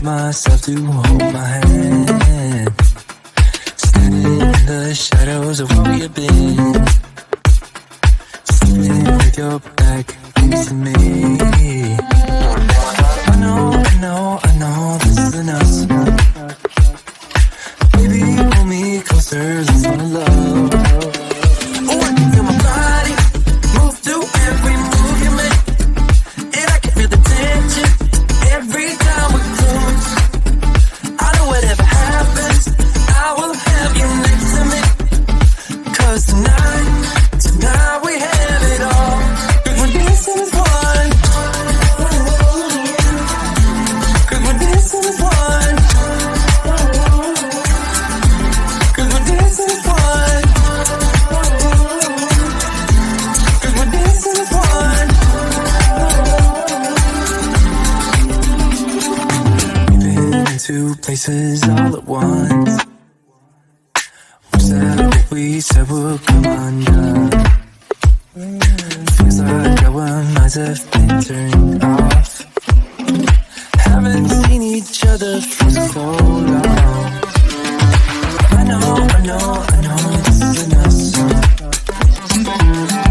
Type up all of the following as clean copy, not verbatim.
myself to hold my hand. Standing in the shadows of where we've been. Sitting with your back facing me. I know this isn't us. Baby, pull me closer, let's fall in love. Oh, I can feel my body move through every move you make. And I can feel the tension every time we close. I know whatever happens, I will have you next to me. 'Cause tonight we have it all. 'Cause we're dancing as one. 'Cause we're dancing as one. 'Cause we're dancing as one. 'Cause we're dancing as one. We've been in two places all at once. Was that what we said would come undone? Feels like our minds have been turned off. Haven't seen each other for so long. I know this isn't us.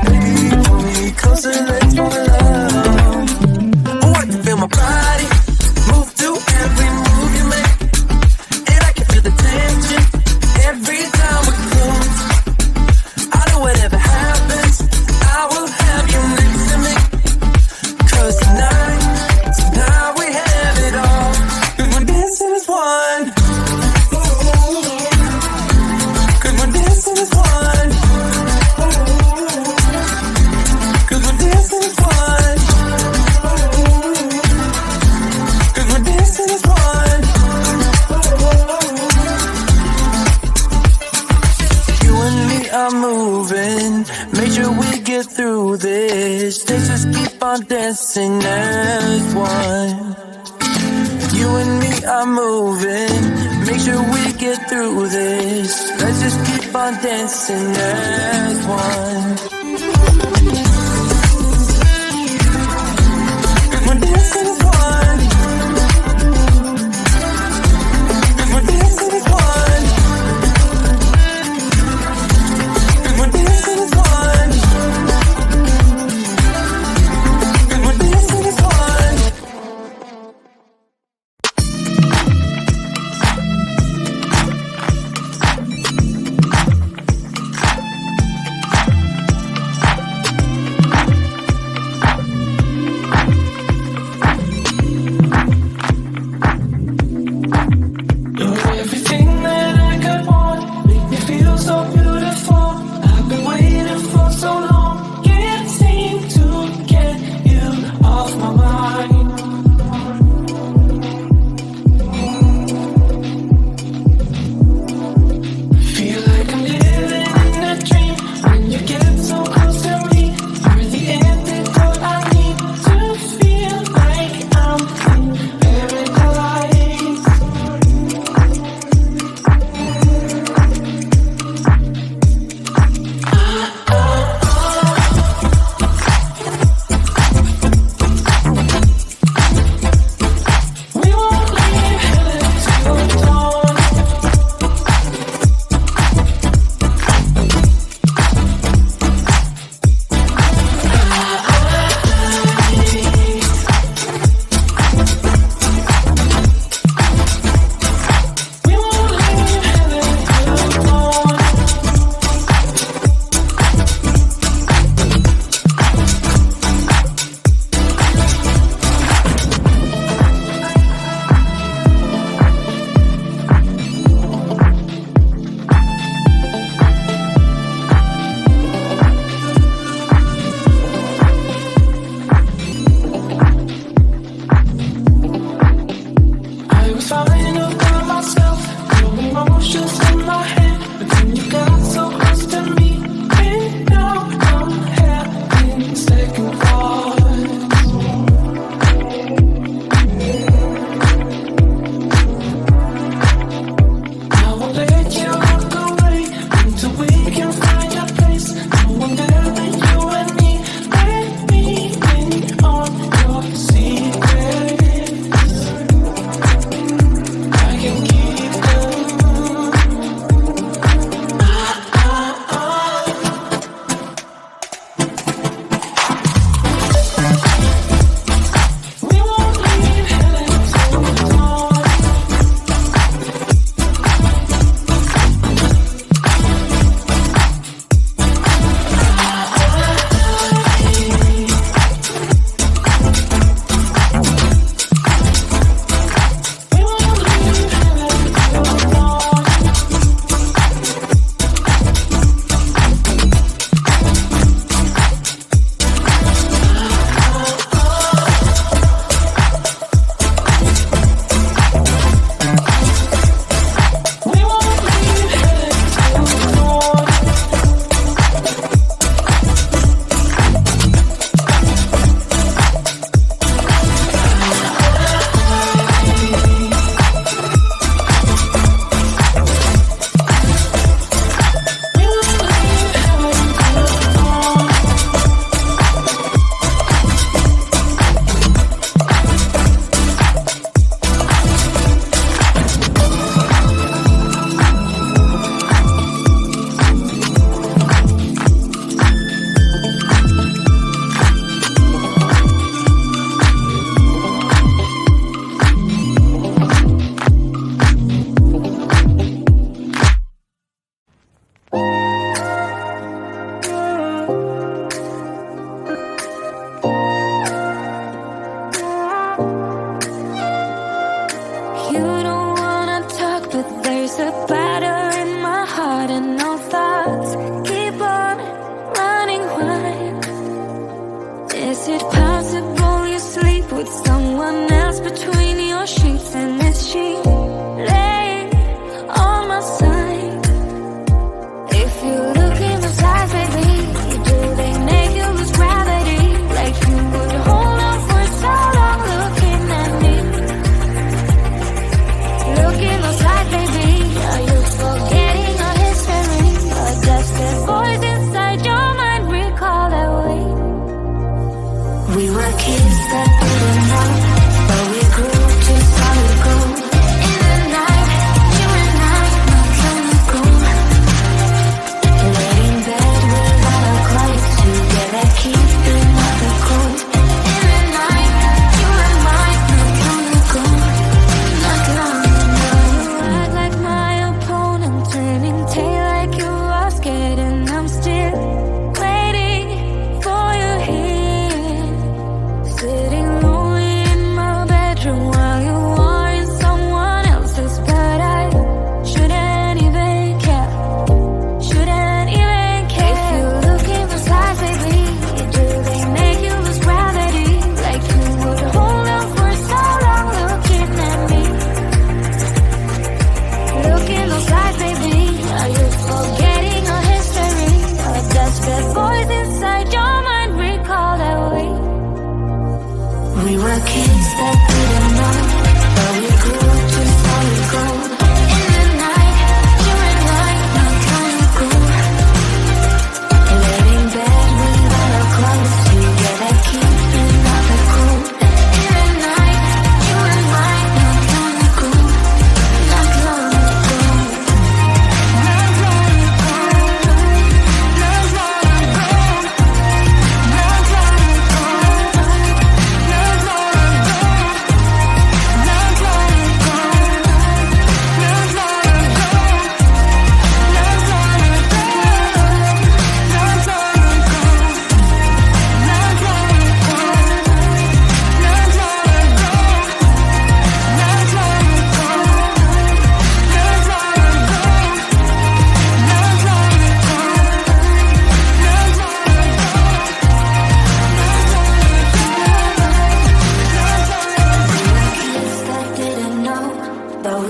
Baby, pull me closer, let's fall in love. Oh, I can feel my body move through every move you make. And I can feel the tension every time we close. I know whatever happens, I will have you next to me. 'Cause tonight we have it all. 'Cause we're dancing as one. 'Cause we're dancing as one. 'Cause we're dancing as one. 'Cause we're dancing as one. You and me are moving, make sure we get through this. Let's just keep on dancing as one. You and me are moving, make sure we get through this. Let's just keep on dancing as one. 'Cause we're dancing as one. 'Cause we're dancing as one. 'Cause we're dancing as one. 'Cause we're dancing as one.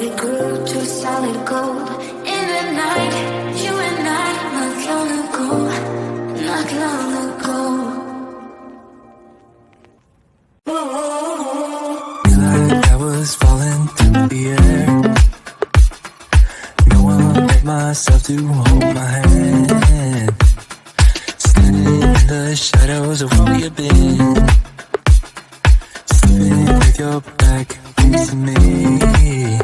we grew to solid gold. In the night, you and I, not long ago, not long ago. Feel like I was falling through the air. No one like myself to hold my hand. Standing in the shadows of where you've been. Sleeping with your back facing me.